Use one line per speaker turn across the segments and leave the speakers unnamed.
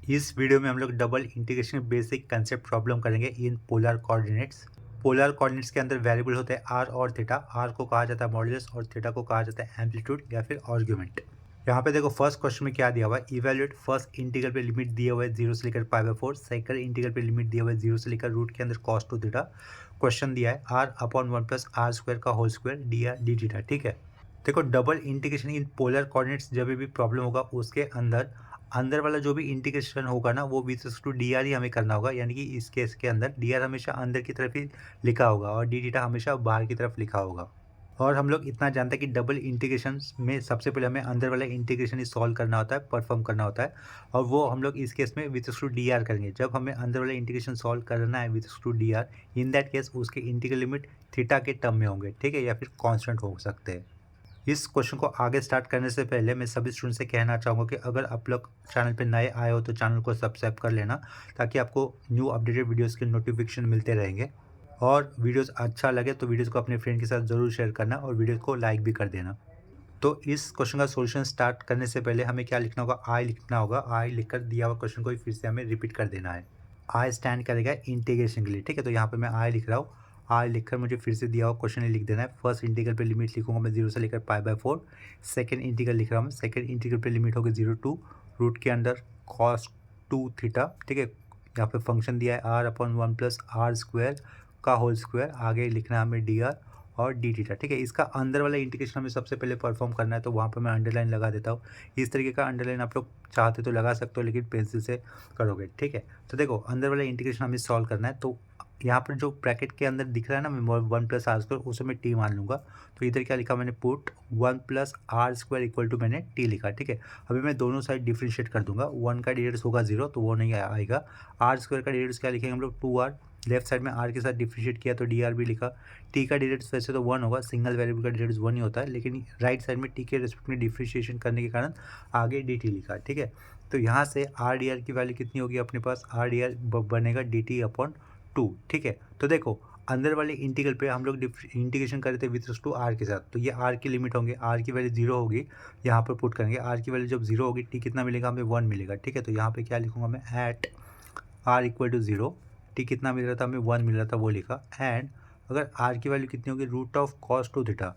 इस वीडियो में हम लोग double integration basic concept problem करेंगे in polar coordinates. Polar coordinates के अंदर वेरिएबल होते हैं आर और थीटा। आर को कहा जाता है मॉड्यूलस और थीटा को कहा जाता है एम्पलीट्यूड या फिर आर्ग्यूमेंट। यहाँ पे देखो फर्स्ट क्वेश्चन में क्या दिया हुआ है, इवैल्यूएट फर्स्ट इंटीग्रल पे लिमिट दिया हुआ है 0 से लेकर π/4, सेकंड इंटीग्रल पे लिमिट दिया हुआ है 0 से लेकर रूट के अंदर cos 2 थीटा। क्वेश्चन दिया है r/1 + r² का whole square dr d theta. ठीक है, देखो double integration in polar coordinates जब भी प्रॉब्लम होगा उसके अंदर अंदर वाला जो भी इंटीग्रेशन होगा ना वो with respect to D r ही हमें करना होगा। यानी कि इस केस के अंदर डी आर हमेशा अंदर की तरफ ही लिखा होगा और डी थीटा हमेशा बाहर की तरफ लिखा होगा। और हम लोग इतना जानते हैं कि डबल इंटीग्रेशन में सबसे पहले हमें अंदर वाला इंटीग्रेशन ही सॉल्व करना होता है, परफॉर्म करना होता है। और वो हम लोग इस केस में with respect to D R करेंगे। जब हमें अंदर वाला इंटीग्रेशन सॉल्व करना है with respect to D R, in that case उसके इंटीग्रल लिमिट थीटा के टर्म में होंगे, ठीक है, या फिर कॉन्स्टेंट हो सकते हैं। इस क्वेश्चन को आगे स्टार्ट करने से पहले मैं सभी स्टूडेंट से कहना चाहूँगा कि अगर आप लोग चैनल पे नए आए हो तो चैनल को सब्सक्राइब कर लेना, ताकि आपको न्यू अपडेटेड वीडियोस के नोटिफिकेशन मिलते रहेंगे। और वीडियोस अच्छा लगे तो वीडियोस को अपने फ्रेंड के साथ ज़रूर शेयर करना और वीडियो को लाइक भी कर देना। तो इस क्वेश्चन का सॉल्यूशन स्टार्ट करने से पहले हमें क्या लिखना होगा, आई लिखना होगा। आई लिखकर दिया हुआ क्वेश्चन को फिर से हमें रिपीट कर देना है। आई स्टैंड करेगा इंटीग्रेशन के लिए, ठीक है। तो यहाँ पे मैं आई लिख रहा हूँ। आई लिखकर मुझे फिर से दिया हुआ क्वेश्चन ही लिख देना है। फर्स्ट इंटीग्रल पे लिमिट लिखूंगा मैं 0 से लेकर π/4। सेकंड इंटीग्रल लिख रहा हूँ मैं। सेकंड इंटीग्रल पे लिमिट होगी 0 टू रूट के अंदर cos 2 थीटा, ठीक है। यहाँ पे फंक्शन दिया है r/1 + r² का होल स्क्वायर। आगे लिखना है हमें dr और डी थीटा, ठीक है। इसका अंदर वाला इंटीग्रेशन हमें सबसे पहले परफॉर्म करना है, तो वहाँ पर मैं अंडरलाइन लगा देता हूँ। इस तरीके का अंडरलाइन आप लोग चाहते तो लगा सकते हो, लेकिन पेंसिल से करोगे, ठीक है। तो देखो अंदर वाला इंटीग्रेशन हमें सॉल्व करना है। तो यहाँ पर जो ब्रैकेट के अंदर दिख रहा है ना, मैं 1 + r², उसे मैं टी मान लूँगा। तो इधर क्या लिखा मैंने, पुट 1 + r² = मैंने टी लिखा, ठीक है। अभी मैं दोनों साइड डिफ्रेंशिएट कर दूंगा। 1 का डिरेट्स होगा 0, तो वो नहीं आएगा। r² का डिरेट्स क्या लिखेंगे हम लोग, 2r। लेफ्ट साइड में r के साथ डिफ्रेंशिएट किया तो डी आर भी लिखा। टी का डिरेट्स वैसे तो 1 होगा, सिंगल वेरिएबल का डिरेट्स 1 ही होता है, लेकिन राइट साइड में टी के रिस्पेक्ट में डिफ्रेंशिएशन करने के कारण आगे डी टी लिखा, ठीक है। तो यहाँ से आर डी आर की वैल्यू कितनी होगी अपने पास, आर डी आर बनेगा dt/2, ठीक है। तो देखो अंदर वाले इंटीग्रल पे हम लोग इंटीग्रेशन कर रहे थे विद रिस्पेक्ट टू आर के साथ, तो ये आर की लिमिट होंगे। आर की वैल्यू 0 होगी, यहाँ पर पुट करेंगे। आर की वैल्यू जब 0 होगी, टी कितना मिलेगा हमें, 1 मिलेगा, ठीक है। तो यहाँ पे क्या लिखूंगा मैं, एट r = 0, टी कितना मिल रहा था हमें, 1 मिल रहा था, वो लिखा। एंड अगर r की वैल्यू कितनी होगी, √cos 2 थीटा।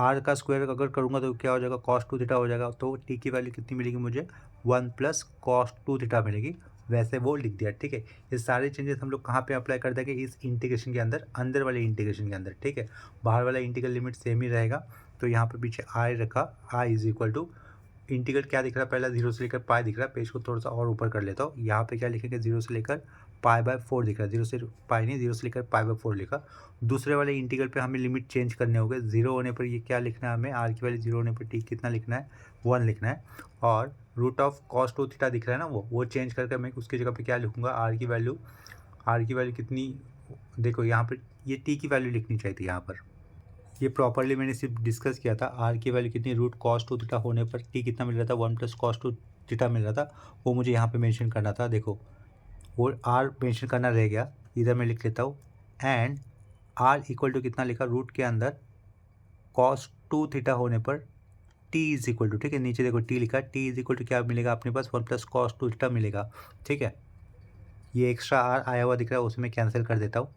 r का स्क्वायर अगर करूँगा तो क्या हो जाएगा, cos 2 थीटा हो जाएगा। तो टी की वैल्यू कितनी मिलेगी मुझे, 1 + cos 2 थीटा मिलेगी। वैसे वो लिख दिया, ठीक है। ये सारे चेंजेस हम लोग कहाँ पे अप्लाई कर देंगे, इस इंटीग्रेशन के अंदर, अंदर वाले इंटीग्रेशन के अंदर, ठीक है। बाहर वाला इंटीग्रल लिमिट सेम ही रहेगा। तो यहाँ पे पीछे आई रखा, आई = इंटीग्रल क्या दिख रहा है, पहला 0 से लेकर पाई दिख रहा है। पेज को थोड़ा सा और ऊपर कर लेता हूँ। यहाँ पे क्या लिखेंगे, 0 से लेकर π/4 दिख रहा है। 0 से पाई नहीं, 0 से लेकर π/4 लिखा। दूसरे वाले इंटीग्रल पे हमें लिमिट चेंज करने होंगे। 0 होने पर ये क्या लिखना है हमें, आर की वैल्यू 0 होने पर टी कितना लिखना है, 1 लिखना है। और √cos 2 थीटा दिख रहा है ना, वो चेंज करके मैं उसकी जगह पे क्या लिखूंगा, आर की वैल्यू कितनी, देखो यहाँ पर ये टी की वैल्यू लिखनी चाहिए थी। यहाँ पर ये प्रॉपरली मैंने सिर्फ डिस्कस किया था। आर की वैल्यू कितनी, √cos 2 थीटा होने पर टी कितना मिल रहा था, 1 + cos 2 थीटा मिल रहा था। वो मुझे यहाँ पे मेंशन करना था। देखो वो आर मेंशन करना रह गया, इधर मैं लिख लेता हूँ। एंड आर = कितना लिखा, रूट के अंदर cos 2 थीटा होने पर टी = ठीक है, नीचे देखो टी लिखा, टी = क्या मिलेगा अपने पास, 1 + cos 2 थीटा मिलेगा, ठीक है। ये एक्स्ट्रा आर आया हुआ दिख रहा है, उसे मैं कैंसिल कर देता हूँ।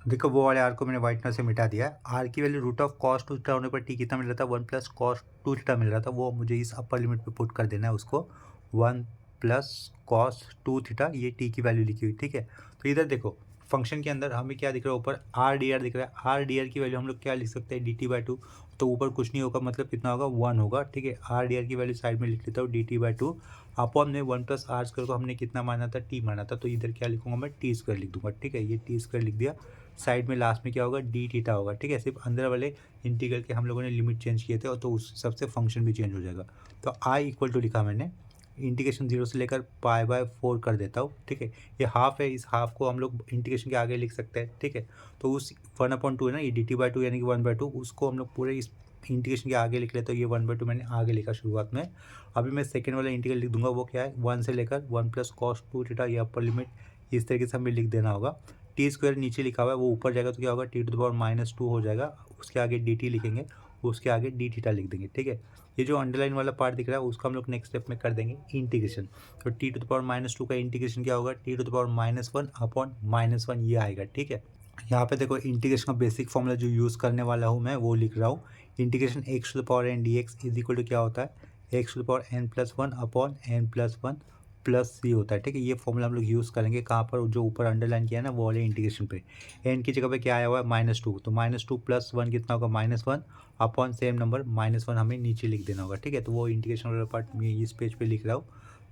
देखो वो वाले आर को मैंने व्हाइटनर से मिटा दिया है। आर की वैल्यू √cos 2 थीटा होने पर टी कितना मिल रहा था, 1 + cos 2 थीटा मिल रहा था। वो मुझे इस अपर लिमिट पे पुट कर देना है उसको, 1 + cos 2 थीटा, ये टी की वैल्यू लिखी हुई, ठीक है। तो इधर देखो फंक्शन के अंदर हमें क्या दिख रहा है, ऊपर आर डी आर दिख रहा है। आर डी आर की वैल्यू हम लोग क्या लिख सकते हैं, dt/2। तो ऊपर कुछ नहीं होगा, मतलब कितना होगा, 1 होगा, ठीक है। आर डी आर की वैल्यू साइड में लिख लेता हूँ, dt/2 अपॉन में 1 + r² को हमने कितना माना था, टी माना था। तो इधर क्या लिखूंगा मैं, t² लिख दूंगा, ठीक है। ये t² लिख दिया। साइड में लास्ट में क्या होगा, डी थीटा होगा, ठीक है। सिर्फ अंदर वाले इंटीग्रल के हम लोगों ने लिमिट चेंज किए थे, और तो उस हिसाब से फंक्शन भी चेंज हो जाएगा। तो आई = लिखा मैंने, इंटीग्रेशन 0 से लेकर π/4 कर देता हूँ, ठीक है। ये हाफ है, इस हाफ को हम लोग इंटीग्रेशन के आगे लिख सकते हैं, ठीक है। तो उस 1/2 है ना, ये dt/2 यानी कि 1/2, उसको हम लोग पूरे इस इंटीग्रेशन के आगे लिख लेते हैं। ये 1/2 मैंने आगे लिखा शुरुआत में। अभी मैं सेकेंड वाला इंटीग्रल लिख दूंगा, वो क्या है, 1 से लेकर 1 + cos 2 थीटा, ये अपर लिमिट इस तरीके से हमें लिख देना होगा। t² नीचे लिखा हुआ है, वो ऊपर जाएगा तो क्या होगा, t⁻² हो जाएगा। उसके आगे dt लिखेंगे, उसके आगे डी थीटा लिख देंगे, ठीक है। ये जो अंडरलाइन वाला पार्ट दिख रहा है उसको हम लोग नेक्स्ट स्टेप में कर देंगे इंटीग्रेशन। तो टी टू द पावर -2 का इंटीग्रेशन क्या होगा, T to the power -1 upon -1 ये आएगा, ठीक है। यहाँ पे देखो इंटीग्रेशन का बेसिक फॉर्मूला जो यूज़ करने वाला हूँ मैं वो लिख रहा हूँ। Integration x to the power n d x is equal to क्या होता है, x to the power n+1 upon n+1 plus c होता है, ठीक है। ये फॉर्मूला हम लोग यूज़ करेंगे कहाँ पर, जो ऊपर अंडरलाइन किया है ना वो वाले इंटीग्रेशन पे। एन की जगह पे क्या आया हुआ है -2, तो -2 प्लस 1 कितना होगा -1 अपॉन सेम नंबर -1 हमें नीचे लिख देना होगा, ठीक है। तो वो इंटीग्रेशन वाला पार्ट मैं इस पेज पे लिख रहा हूँ।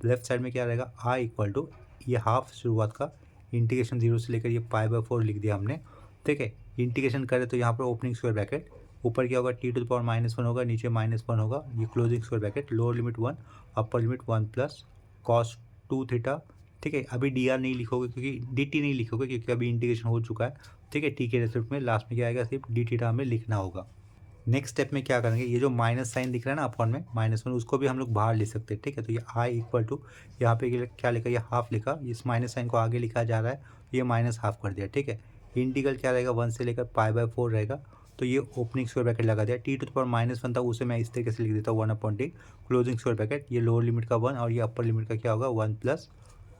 लेफ्ट साइड में क्या रहेगा, आई इक्वल टू ये हाफ शुरुआत का इंटीग्रेशन 0 से लेकर ये π/4 लिख दिया हमने, ठीक है। इंटीग्रेशन करें तो यहाँ पर ओपनिंग स्क्वायर ब्रैकेट, ऊपर क्या होगा टी टू द पावर -1 होगा, नीचे -1 होगा, ये closing square bracket, lower limit 1 upper limit 1 plus cos 2 theta, ठीक है। अभी डी आर नहीं लिखोगे क्योंकि डी टी नहीं लिखोगे क्योंकि अभी इंटीग्रेशन हो चुका है, ठीक है। टी के रेसिप्ट में लास्ट में क्या आएगा, सिर्फ डी थीटा हमें लिखना होगा। नेक्स्ट स्टेप में क्या करेंगे, ये जो माइनस साइन दिख रहा है ना अपॉन में -1 उसको भी हम लोग बाहर लिख सकते हैं, ठीक है। तो ये आई इक्वल टू यहाँ पे क्या लिखा, ये हाफ लिखा, इस माइनस साइन को आगे लिखा जा रहा है, ये -हाफ कर दिया, ठीक है। इंटीग्रल क्या रहेगा 1 से लेकर π/4 रहेगा, तो ये ओपनिंग स्क्वायर ब्रैकेट लगा दिया। टी टू द पावर -1 था उसे मैं इस तरीके से लिख देता हूँ 1/t क्लोजिंग स्क्वायर ब्रैकेट, ये लोअर लिमिट का 1 और ये अपर लिमिट का क्या होगा 1 प्लस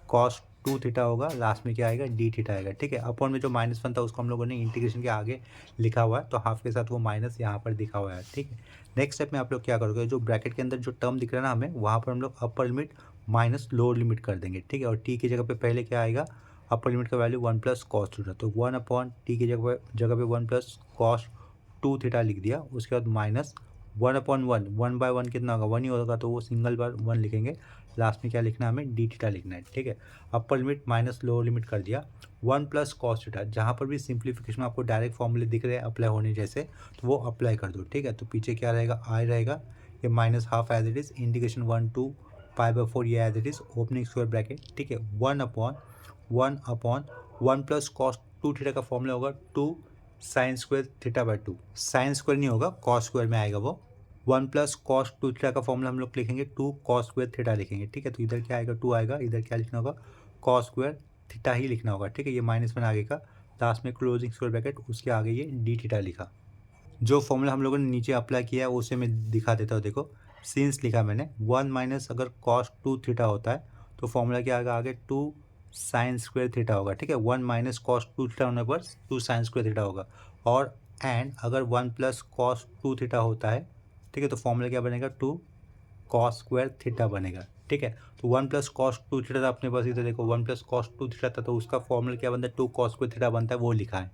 कॉस 2 थीटा होगा, लास्ट में क्या आएगा डी थीटा आएगा, ठीक है। अपॉन में जो -1 था उसको हम लोगों ने इंटीग्रेशन के आगे लिखा हुआ है, तो हाफ के साथ वो माइनस यहाँ पर दिखा हुआ है, ठीक है। नेक्स्ट स्टेप में आप लोग क्या करोगे, जो ब्रैकेट के अंदर जो टर्म दिख रहा है ना हमें, वहाँ पर हम लोग upper limit minus lower limit कर देंगे, ठीक है। और टी की जगह पे पहले क्या आएगा, अपर लिमिट का वैल्यू 1 प्लस कॉस थीटा, तो 1/t की जगह पे 1 प्लस कॉस 2 थीटा लिख दिया। उसके बाद माइनस 1/1, 1/1 कितना होगा 1 ही होगा, तो वो सिंगल बार 1 लिखेंगे, लास्ट में क्या लिखना है हमें डी थीटा लिखना है, ठीक है। Upper limit minus lower limit कर दिया, 1 प्लस कॉस थीटा, जहाँ पर भी सिंप्लीफिकेशन में आपको डायरेक्ट फॉर्मूले दिख रहे हैं अप्लाई होने जैसे, तो वो अप्लाई कर दो, ठीक है। तो पीछे क्या रहेगा, आई रहेगा, ये -half as it is, integration 1 to π/4 ये as it is, opening square bracket, ठीक है। 1/1 प्लस कॉस 2 थीटा का फॉर्मूला होगा 2 साइन स्क्वायर थीटा/2, साइन स्क्वायर नहीं होगा कॉस स्क्वायर में आएगा वो। 1 प्लस कॉस 2 थीटा का फॉर्मूला हम लोग लिखेंगे 2 कॉस स्क्वायर थीटा लिखेंगे, ठीक है। तो इधर क्या आएगा 2 आएगा, इधर क्या लिखना होगा कॉस स्क्वायर थीटा ही लिखना होगा, ठीक है। ये -1 आगे का, लास्ट में क्लोजिंग स्क्वायर ब्रैकेट, उसके आगे ये डी थीटा लिखा। जो फॉर्मूला हम लोगों ने नीचे अप्लाई किया है उसे मैं दिखा देता हूँ, देखो सिंस लिखा मैंने 1 माइनस अगर कॉस 2 थीटा होता है तो फॉर्मूला क्या आएगा आगे 2 साइन स्क्वायर थीटा होगा, ठीक है। 1 माइनस कॉस 2 थीटा होने पर 2 साइन स्क्वायर थीटा होगा, और एंड अगर 1 प्लस कॉस 2 थीटा होता है, ठीक है, तो फॉर्मूला क्या बनेगा 2 कॉस स्क्वायर थीटा बनेगा, ठीक है। तो 1 प्लस कॉस 2 थीटा था अपने पास, इधर देखो 1 प्लस कॉस 2 थीटा था, तो उसका फॉर्मूला क्या बनता है 2 कॉस स्क्वायर थीटा बनता है, वो लिखा है।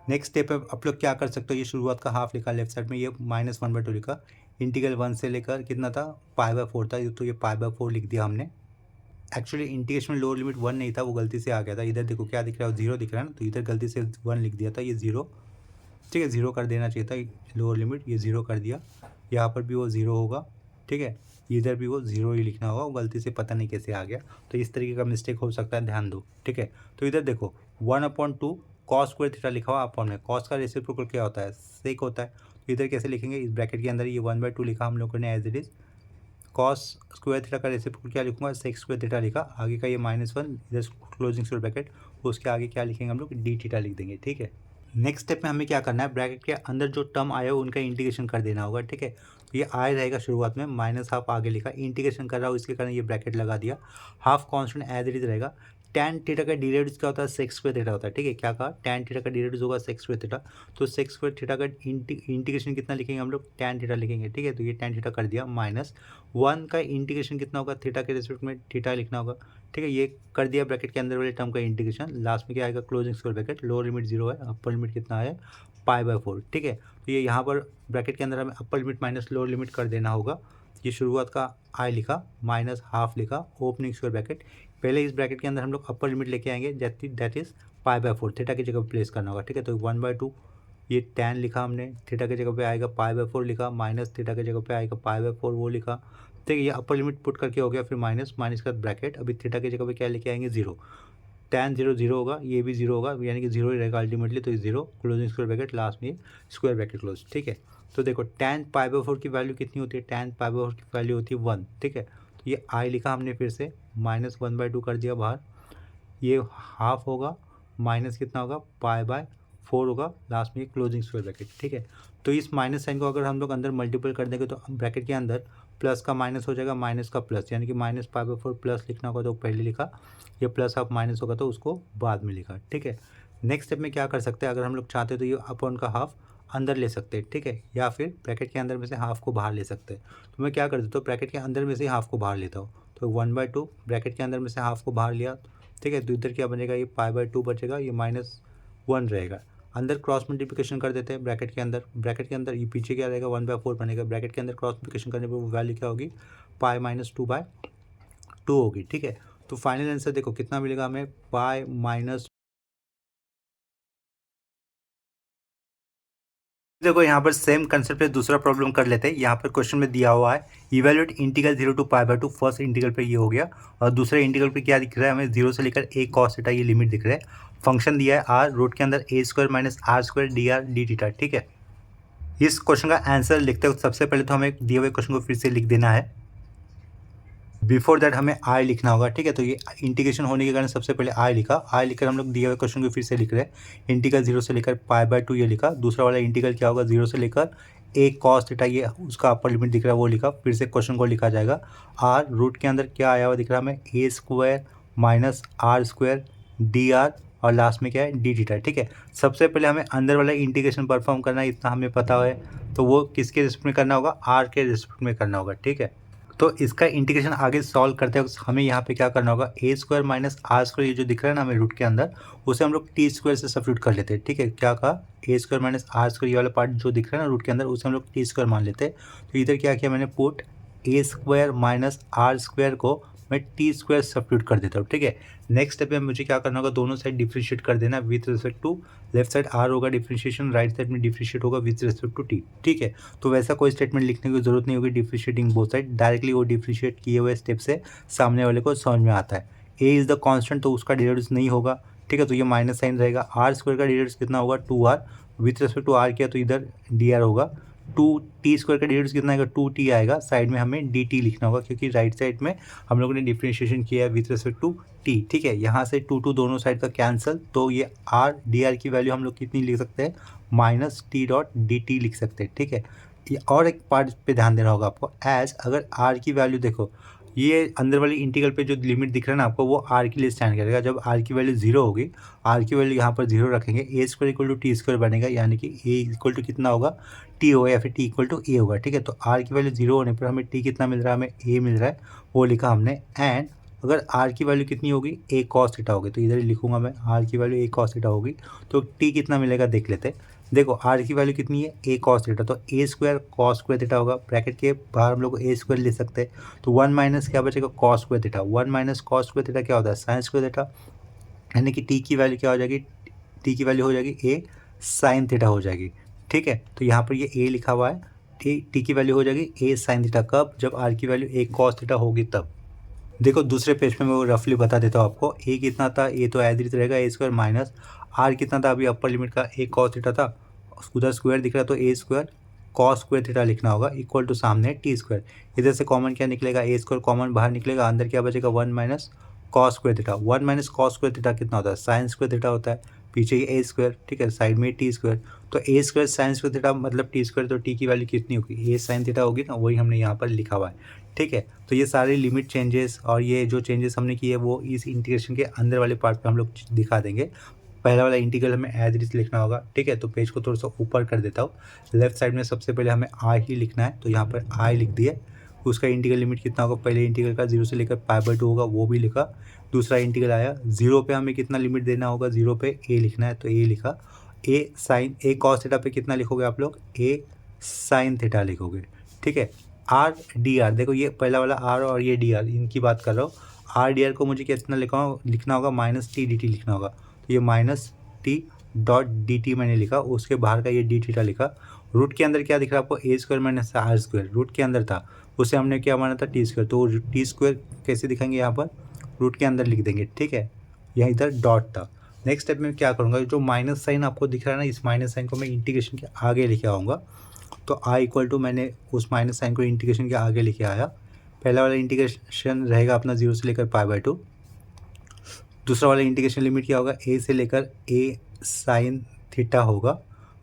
नेक्स्ट स्टेप है आप लोग क्या कर सकते हो, ये शुरुआत का हाफ लिखा लेफ्ट साइड में, ये -1/2 लिखा, इंटीग्रल 1 से लेकर कितना था π/4 था, तो ये π/4 लिख दिया हमने। एक्चुअली इंटीग्रेशन में लोअर लिमिट 1 नहीं था, वो गलती से आ गया था, इधर देखो क्या दिख रहा है 0 दिख रहा है ना, तो इधर गलती से 1 लिख दिया था, ये 0, ठीक है, 0 कर देना चाहिए था, लोअर लिमिट ये 0 कर दिया, यहाँ पर भी वो 0 होगा, ठीक है, इधर भी वो 0 ही लिखना होगा, वो गलती से पता नहीं कैसे आ गया, तो इस तरीके का मिस्टेक हो सकता है, ध्यान दो, ठीक है। तो इधर देखो 1/2 कॉस स्क्वायर थीटा लिखा हुआ अपॉन में, कॉस का रेसिप्रोकल क्या होता है सेक होता है, तो इधर कैसे लिखेंगे, इस ब्रैकेट के अंदर ये 1/2 लिखा हम लोगों ने as it is, cos square theta का रेसिप्रोकल क्या लिखूंगा सेक स्क्वायर थीटा लिखा, आगे का ये -1 इधर क्लोजिंग स्क्वायर ब्रैकेट, उसके आगे क्या लिखेंगे हम लोग डी थीटा लिख देंगे, ठीक है। नेक्स्ट स्टेप में हमें क्या करना है, ब्रैकेट के अंदर जो टर्म आया हो उनका इंटीग्रेशन कर देना होगा, ठीक है। तो ये आई रहेगा शुरुआत में, -हाफ आगे लिखा, इंटीग्रेशन कर रहा हूँ इसके कारण ये ब्रैकेट लगा दिया, half constant as it is रहेगा। टैन थीटा का डेरिवेटिव क्या होता है सेक स्क्वायर थीटा होता है, ठीक है। क्या कहा, टैन थीटा का डेरिवेटिव होगा सेक स्क्वायर थीटा, तो सेक स्क्वायर थीटा का इंटीग्रेशन कितना लिखेंगे हम लोग टैन थीटा लिखेंगे, ठीक है। तो ये टैन थीटा कर दिया, -1 का इंटीग्रेशन कितना होगा थीटा के रिस्पेक्ट में थीटा लिखना होगा, ठीक है। ये कर दिया ब्रैकेट के अंदर वाले टर्म का इंटीग्रेशन, लास्ट में क्या आएगा closing square bracket, lower limit 0 है, अपर लिमिट कितना है π/4, ठीक है। तो ये यहाँ पर ब्रैकेट के अंदर हमें upper limit minus lower limit कर देना होगा। ये शुरुआत का आई लिखा, -हाफ लिखा, ओपनिंग स्क्वायर ब्रैकेट, पहले इस ब्रैकेट के अंदर हम लोग अपर लिमिट लेके आएंगे दैट इज π/4, थीटा की जगह प्लेस करना होगा, ठीक है। तो 1/2 ये टैन लिखा हमने, थीटा की जगह पे आएगा π/4 लिखा, माइनस थीटा की जगह पे आएगा π/4 वो लिखा, ठीक है। ये अपर लिमिट पुट करके हो गया, फिर माइनस का ब्रैकेट, अभी थीटा की जगह पे क्या लेके आएंगे 0, टैन 0 0 होगा, ये भी 0 होगा, यानी कि 0 ही रहेगा अल्टीमेटली, तो 0 क्लोजिंग स्क्वायर ब्रैकेट, लास्ट में स्क्वायर ब्रैकेट क्लोज, ठीक है। तो देखो टैन π/4 की वैल्यू कितनी होती है, टैन π/4 की वैल्यू होती है 1, ठीक है। तो ये आई लिखा हमने, फिर से -1/2 कर दिया बाहर, ये हाफ होगा, माइनस कितना होगा π/4 4 होगा, लास्ट में क्लोजिंग स्क्वायर ब्रैकेट, ठीक है। तो इस माइनस साइन को अगर हम लोग अंदर मल्टीपल कर देंगे तो ब्रैकेट के अंदर प्लस का माइनस हो जाएगा, माइनस का प्लस, यानी कि -π/4 प्लस लिखना होगा तो पहले लिखा, ये प्लस आप माइनस होगा तो उसको बाद में लिखा, ठीक है। नेक्स्ट स्टेप में क्या कर सकते हैं, अगर हम लोग चाहते हैं तो ये अपॉन का हाफ अंदर ले सकते हैं, ठीक है, या फिर ब्रैकेट के अंदर में से हाफ को बाहर ले सकते हैं। तो मैं क्या कर देता हूँ, ब्रैकेट के अंदर में से हाफ को बाहर लेता हूँ, तो 1/2 ब्रैकेट के अंदर में से हाफ को बाहर लिया, ठीक है। तो इधर क्या बनेगा, ये π/2 बचेगा, ये -1 रहेगा। अंदर क्रॉस मल्टीप्लिकेशन कर देते हैं ब्रैकेट के अंदर ये पीछे क्या रहेगा, 1/4 बनेगा, ब्रैकेट के अंदर क्रॉस मल्टीप्लिकेशन करने पर वो वैल्यू क्या होगी, π-2/2 होगी, ठीक है। तो फाइनल आंसर देखो कितना मिलेगा हमें, π-। देखो यहाँ पर सेम कंसेप्ट पे दूसरा प्रॉब्लम कर लेते हैं। यहाँ पर क्वेश्चन में दिया हुआ है evaluate integral 0 to π/2, first integral पे ये हो गया, और दूसरे इंटीग्रल पे क्या दिख रहा है हमें, 0 से लेकर a cos थीटा ये लिमिट दिख रहा है। फंक्शन दिया है r, रूट के अंदर a² - r² dr d theta, ठीक है। इस क्वेश्चन का आंसर लिखते वक्त सबसे पहले तो हमें दिए हुए क्वेश्चन को फिर से लिख देना है, बिफोर दैट हमें आई लिखना होगा, ठीक है। तो ये इंटीग्रेशन होने के कारण सबसे पहले आई लिखा, आई लिखकर हम लोग दिए हुए क्वेश्चन को फिर से लिख रहे हैं, इंटीग्रल 0 से लेकर π/2 ये लिखा, दूसरा वाला इंटीग्रल क्या होगा, 0 से लेकर a cos थीटा ये उसका अपर लिमिट दिख रहा है वो लिखा, फिर से क्वेश्चन को लिखा जाएगा, r रूट के अंदर क्या आया हुआ दिख रहा है हमें, a² - r² dr, और लास्ट में क्या है, डी थीटा, ठीक है। सबसे पहले हमें अंदर वाला इंटीग्रेशन परफॉर्म करना है, इतना हमें पता है, तो वो किसके रिस्पेक्ट में करना होगा, आर के रिस्पेक्ट में करना होगा, ठीक है। तो इसका इंटीग्रेशन आगे सॉल्व करते हैं हमें यहाँ पे क्या करना होगा, a² - r² ये जो दिख रहा है ना हमें रूट के अंदर, उसे हम लोग t² से सब्स्टिट्यूट कर लेते हैं, ठीक है। क्या कहा, a² - r² ये वाला पार्ट जो दिख रहा है ना रूट के अंदर, उसे हम लोग t² मान लेते हैं। तो इधर क्या किया मैंने, पुट a² - r² को मैं t² सब्स्टिट्यूट कर देता हूँ, ठीक है। नेक्स्ट स्टेप में मुझे क्या करना होगा, दोनों साइड डिफ्रेंशिएट कर देना with respect to, left side r होगा डिफ्रेंशिएशन, राइट साइड में डिफ्रेंशिएट होगा विथ रिस्पेक्ट टू t, ठीक है। तो वैसा कोई स्टेटमेंट लिखने की जरूरत नहीं होगी डिफ्रेंशिएटिंग बोथ साइड, डायरेक्टली वो डिफ्रेंशिएट किए हुए स्टेप से सामने वाले को समझ में आता है। a इज़ द कांस्टेंट, तो उसका डेरिवेटिव नहीं होगा, ठीक है, तो ये माइनस साइन रहेगा। r² का डेरिवेटिव कितना होगा, 2r, with respect to r किया तो इधर dr होगा, 2t² का डेरिवेटिव कितना आएगा, 2t आएगा, साइड में हमें dt लिखना होगा क्योंकि राइट साइड में हम लोगों ने डिफ्रेंशिएशन किया है विथ रिस्पेक्ट टू t, ठीक है। यहाँ से 2 दोनों साइड का कैंसिल, तो ये r dr की वैल्यू हम लोग कितनी लिख सकते हैं, -t.dt लिख सकते हैं, ठीक है। ये और एक पार्ट पे ध्यान देना होगा आपको, एज अगर r की वैल्यू देखो, ये अंदर वाली इंटीग्रल पे जो लिमिट दिख रहा है ना आपको, वो r के लिए स्टैंड करेगा। जब r की वैल्यू 0 होगी, r की वैल्यू यहाँ पर 0 रखेंगे, a² = t² बनेगा, यानी कि a = कितना होगा, t होगा, या फिर t = a होगा, ठीक है। तो r की वैल्यू 0 होने पर हमें t कितना मिल रहा है, हमें a मिल रहा है, वो लिखा हमने। एंड अगर r की वैल्यू कितनी होगी, a cos थीटा होगी, तो इधर ही लिखूंगा मैं, r की वैल्यू a cos थीटा होगी, तो t कितना मिलेगा देख लेते हैं। देखो r की वैल्यू कितनी है, a cos थीटा, तो a² cos² थीटा होगा, ब्रैकेट के बाहर हम लोग a² ले सकते हैं, तो 1 माइनस क्या बचेगा, cos² थीटा, 1 - cos² थीटा क्या होता है, sin² थीटा, यानी कि t की वैल्यू क्या हो जाएगी, t की वैल्यू हो जाएगी a sin थीटा हो जाएगी, ठीक है। तो यहाँ पर ये a लिखा हुआ है, t की वैल्यू हो जाएगी a sin थीटा, कब, जब r की वैल्यू a cos थीटा होगी तब। देखो दूसरे पेज पे मैं वो रफली बता देता हूँ आपको, a कितना था, a तो एज इट रहेगा a² माइनस r कितना था, अभी अपर लिमिट का a cos थीटा था, उधर स्क्वायर दिख रहा है तो a² cos² थीटा लिखना होगा, इक्वल टू सामने t², इधर से कॉमन क्या निकलेगा, a² कॉमन बाहर निकलेगा, अंदर क्या बचेगा, 1 - cos² थीटा, 1 - cos² थीटा कितना होता है, sin² थीटा होता है, पीछे ये a², ठीक है, साइड में t², तो a² sin² थीटा मतलब t², तो t की वैल्यू कितनी होगी, a sin थीटा होगी ना, वही हमने यहाँ पर लिखा हुआ है, ठीक है। तो ये सारे लिमिट चेंजेस और ये जो चेंजेस हमने किए वो इस इंटीग्रेशन के अंदर वाले पार्ट पे हम लोग दिखा देंगे। पहला वाला इंटीग्रल हमें एज इट इज लिखना होगा, ठीक है। तो पेज को थोड़ा सा ऊपर कर देता हूँ, लेफ्ट साइड में सबसे पहले हमें आई ही लिखना है, तो यहाँ पर आई लिख दिए, उसका इंटीग्रल लिमिट कितना होगा, पहले इंटीग्रल का 0 से लेकर π/2 होगा, वो भी लिखा। दूसरा इंटीग्रल आया 0 पे, हमें कितना लिमिट देना होगा, 0 पे a लिखना है, तो a लिखा। a cos थीटा पे कितना लिखोगे आप लोग, a sin थीटा लिखोगे, ठीक है। आर डी आर, देखो ये पहला वाला आर और ये डी आर, इनकी बात कर रहा हूँ। आर डी आर को मुझे कितना लिखना होगा, -t/dt लिखना होगा, तो ये -t.dt मैंने लिखा, उसके बाहर का ये डी थीटा लिखा। रूट के अंदर क्या दिख रहा है आपको, a² - r², रूट के अंदर था, उसे हमने क्या माना था, t², तो t² कैसे दिखाएंगे, यहाँ पर रूट के अंदर लिख देंगे, ठीक है। यहाँ इधर डॉट था। नेक्स्ट स्टेप में क्या करूँगा, जो माइनस साइन आपको दिख रहा है ना, इस माइनस साइन को मैं इंटीग्रेशन के आगे लेके आऊँगा, तो आई इक्वल टू, मैंने उस माइनस साइन को इंटीग्रेशन के आगे लेके आया। पहला वाला इंटीग्रेशन रहेगा अपना 0 से लेकर π/2, दूसरा वाला इंटीग्रेशन लिमिट क्या होगा, a से लेकर a sin थीटा होगा।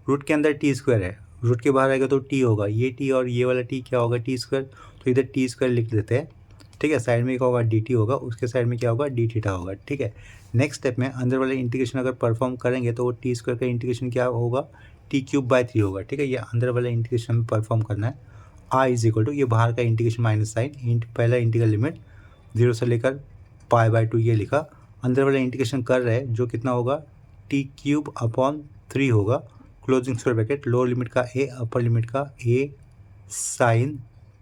रूट के अंदर टी स्क्वायर है, रूट के बाहर आएगा तो टी होगा, ये टी और ये वाला टी क्या होगा, टी स्क्वायर, तो इधर टी स्क्वायर लिख देते हैं। ठीक है, साइड में क्या होगा, डी टी होगा, उसके साइड में क्या होगा, डी थीटा होगा। ठीक है, नेक्स्ट स्टेप में अंदर वाले इंटीग्रेशन अगर परफॉर्म करेंगे तो वो टी स्क्वायर का इंटीग्रेशन क्या होगा, टी क्यूब बाय 3 होगा। ठीक है, ये अंदर वाला इंटीग्रेशन में परफॉर्म करना है। आई इज इक्वल टू, ये बाहर का इंटीग्रेशन माइनस साइन, पहला इंटीग्रल लिमिट 0 से लेकर पाई बाय 2 ये लिखा, अंदर वाला इंटीग्रेशन कर रहे हैं जो कितना होगा, टी क्यूब अपॉन 3 होगा, closing square bracket, lower limit का ए, अपर लिमिट का ए साइन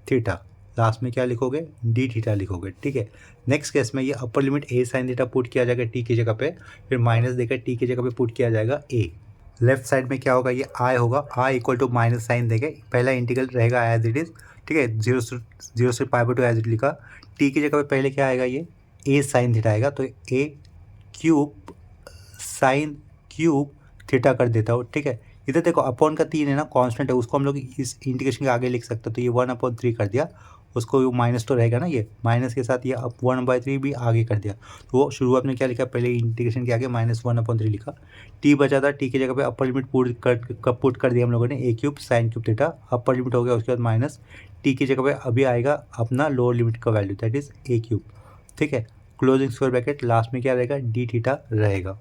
थीटा, लास्ट में क्या लिखोगे, डी थीटा लिखोगे। ठीक है, नेक्स्ट केस में ये अपर लिमिट ए साइन थीटा पुट किया जाएगा टी की जगह पे, फिर माइनस देकर टी की जगह पे पुट किया जाएगा ए। लेफ्ट साइड में क्या होगा, ये आई होगा, आई इक्वल टू माइनस साइन देंगे, पहला इंटीग्रल रहेगा एज इट इज। ठीक है, जीरो से पाई बाय 2 एज इट लिखा, टी की जगह पे पहले क्या आएगा, ये ए साइन थीटा आएगा, तो ए क्यूब साइन क्यूब थीटा कर देता हूँ। ठीक है, इधर देखो अपॉन का 3 है ना, कांस्टेंट है, उसको हम लोग इस इंटीग्रेशन के आगे लिख सकते हैं, तो ये 1/3 कर दिया, उसको माइनस तो रहेगा ना, ये माइनस के साथ ये अब 1/3 भी आगे कर दिया, तो वो शुरुआत में क्या लिखा, पहले इंटीग्रेशन के आगे -1/3 लिखा, टी बचा था, टी की जगह पे अपर लिमिट पुट कर दिया हम लोगों ने, a cube sine cube theta, upper limit हो गया, उसके बाद माइनस टी की जगह पे अभी आएगा अपना लोअर लिमिट का value, that is a cube. ठीक है, क्लोजिंग स्क्वायर ब्रैकेट, लास्ट में क्या रहेगा, डी थीटा रहेगा।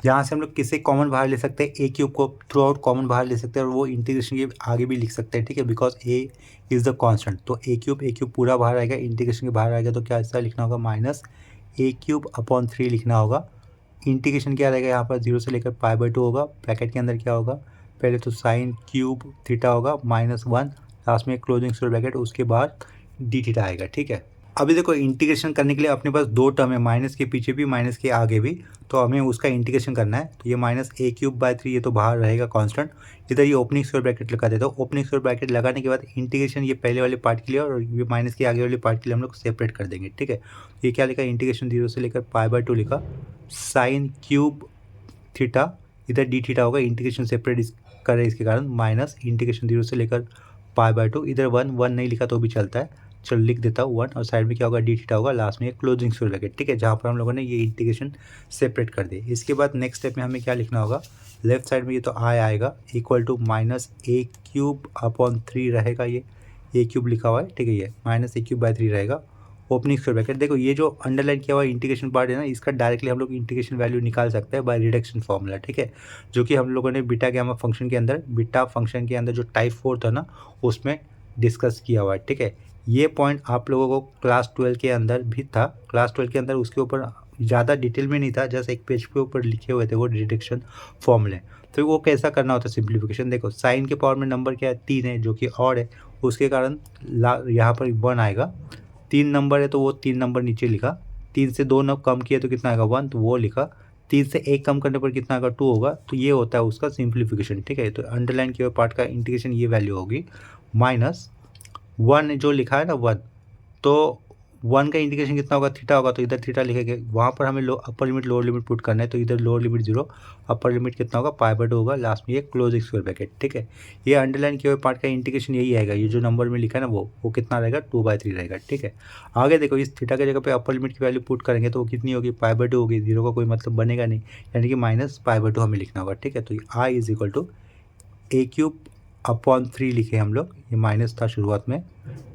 यहाँ से हम लोग किसे कॉमन बाहर ले सकते हैं, ए क्यूब को थ्रू आउट कॉमन बाहर ले सकते हैं, और वो इंटीग्रेशन के आगे भी लिख सकते हैं। ठीक है, because A is the constant, तो ए क्यूब पूरा बाहर आएगा, इंटीग्रेशन के बाहर आएगा तो क्या ऐसा लिखना होगा, माइनस ए क्यूब अपॉन 3 लिखना होगा। इंटीग्रेशन क्या रहेगा यहाँ पर, 0 से लेकर पाई बाय 2 होगा, ब्रैकेट के अंदर क्या होगा, पहले तो साइन क्यूब थीटा होगा -1, लास्ट में क्लोजिंग स्क्वायर ब्रैकेट, उसके बाद डी थीटा आएगा। ठीक है, अभी देखो इंटीग्रेशन करने के लिए अपने पास दो टर्म है, माइनस के पीछे भी माइनस के आगे भी, तो हमें उसका इंटीग्रेशन करना है, तो ये -a³/3 ये तो बाहर रहेगा कांस्टेंट, इधर ये ओपनिंग स्क्वायर ब्रैकेट लगा देता हूँ। ओपनिंग स्क्वायर ब्रैकेट लगाने के बाद इंटीग्रेशन ये पहले वाले पार्ट के लिए और ये माइनस के आगे वाले पार्ट के लिए हम लोग सेपरेट कर देंगे। ठीक है, ये क्या लिखा, इंटीग्रेशन 0 से लेकर पाई बाय 2 लिखा, साइन क्यूब थीटा, इधर डी थीटा होगा, इंटीग्रेशन सेपरेट करे इसके कारण, माइनस इंटीग्रेशन 0 से लेकर पाई बाय 2, इधर 1 नहीं लिखा तो भी चलता है, चलो लिख देता हूँ 1, और साइड में क्या होगा, डी थीटा होगा, लास्ट में एक क्लोजिंग स्क्वायर ब्रैकेट। ठीक है, जहाँ पर हम लोगों ने ये इंटीग्रेशन सेपरेट कर दिए। इसके बाद नेक्स्ट स्टेप में हमें क्या लिखना होगा, लेफ्ट साइड में ये तो आई आएगा, इक्वल टू -a³ अपॉन 3 रहेगा, ये ए क्यूब लिखा हुआ है। ठीक है, ये -a³/3 रहेगा, ओपनिंग स्क्वायर ब्रैकेट। देखो ये जो अंडरलाइन किया हुआ इंटीग्रेशन पार्ट है ना, इसका डायरेक्टली हम लोग इंटीग्रेशन वैल्यू निकाल सकते हैं बाय रिडक्शन फॉर्मूला। ठीक है, जो कि हम लोगों ने बीटा गैमा फंक्शन के अंदर, बीटा फंक्शन के अंदर जो टाइप 4 था ना, उसमें डिस्कस किया हुआ है। ठीक है, ये पॉइंट आप लोगों को क्लास 12 के अंदर भी था, क्लास 12 के अंदर उसके ऊपर ज़्यादा डिटेल में नहीं था, जस्ट एक पेज के ऊपर लिखे हुए थे वो रिडक्शन फॉर्मूले। तो वो कैसा करना होता है सिंप्लीफिकेशन, देखो साइन के पावर में नंबर क्या है, 3 है, जो कि ऑड है, उसके कारण यहाँ पर 1 आएगा, 3 नंबर है तो वो 3 नंबर नीचे लिखा, 3 से 2 नंबर कम किया तो कितना आएगा, 1, तो वो लिखा, 3 से 1 कम करने पर कितना आएगा, 2 होगा, तो ये होता है उसका सिंप्लीफिकेशन। ठीक है, तो अंडरलाइन किए हुए पार्ट का इंटीग्रेशन ये वैल्यू होगी, -1 जो लिखा है ना 1, तो 1 का इंटीग्रेशन कितना होगा, थीटा होगा, तो इधर थीटा लिखेंगे, वहाँ पर हमें upper limit lower limit put करना है, तो इधर लोअर लिमिट 0, अपर लिमिट कितना होगा, पाई बाय 2 होगा, लास्ट में ये क्लोजिंग स्क्वायर ब्रैकेट। ठीक है, ये अंडरलाइन किए हुए पार्ट का इंटीग्रेशन यही आएगा, ये जो नंबर में लिखा है ना वो कितना रहेगा, 2/3 रहेगा। ठीक है, आगे देखो इस थीटा की जगह पे अपर लिमिट की वैल्यू पुट करेंगे तो वो कितनी होगी, पाई बाय 2 होगी, 0 का कोई मतलब बनेगा नहीं, यानी कि -पाई/2 हमें लिखना होगा। ठीक है, तो I is equal to a³/3 लिखे हम लोग, ये माइनस था शुरुआत में।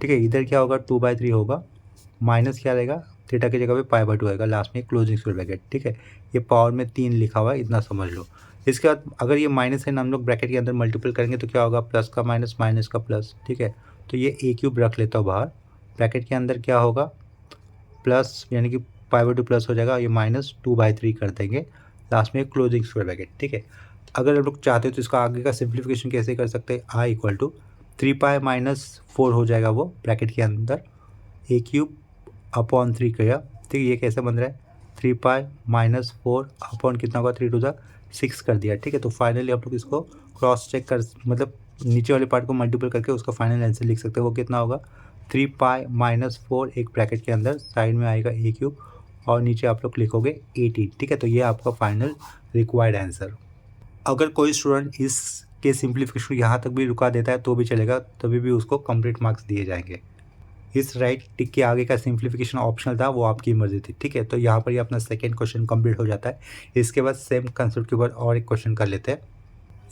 ठीक है, इधर क्या होगा, 2/3 होगा, माइनस क्या रहेगा, थीटा की जगह पे पाई बाय 2 आएगा, लास्ट में क्लोजिंग स्क्वायर ब्रैकेट। ठीक है, ये पावर में 3 लिखा हुआ है, इतना समझ लो। इसके बाद अगर ये माइनस है ना, हम लोग ब्रैकेट के अंदर मल्टीपल करेंगे तो क्या होगा, प्लस का माइनस, माइनस का प्लस। ठीक है, तो ये a³ रख लेता हूँ बाहर, ब्रैकेट के अंदर क्या होगा, प्लस यानी कि पाई बाय 2 प्लस हो जाएगा, ये -2/3 कर देंगे, लास्ट में क्लोजिंग स्क्वायर ब्रैकेट। ठीक है, अगर हम लोग चाहते हो तो इसका आगे का सिंप्लीफिकेशन कैसे कर सकते हैं, आई इक्वल टू 3π-4 हो जाएगा वो ब्रैकेट के अंदर, a³/3 किया। ठीक है, ये कैसे बन रहा है, 3π-4 अपॉन कितना होगा, 3 to 6 कर दिया। ठीक है, तो फाइनली आप लोग इसको क्रॉस चेक कर, मतलब नीचे वाले पार्ट को मल्टीपल करके उसका फाइनल आंसर लिख सकते हैं, वो कितना होगा, 3π-4 एक ब्रैकेट के अंदर, साइड में आएगा a³ और नीचे आप लोग लिखोगे 18। ठीक है, तो ये आपका फाइनल रिक्वायर्ड आंसर। अगर कोई स्टूडेंट इसके सिंप्लीफिकेशन यहाँ तक भी रुका देता है तो भी चलेगा, तभी भी उसको कंप्लीट मार्क्स दिए जाएंगे। इस राइट टिक के आगे का सिंप्लीफिकेशन ऑप्शनल था, वो आपकी मर्जी थी। ठीक है, तो यहाँ पर ये अपना सेकेंड क्वेश्चन कंप्लीट हो जाता है। इसके बाद सेम कंसेप्ट के ऊपर और एक क्वेश्चन कर लेते हैं।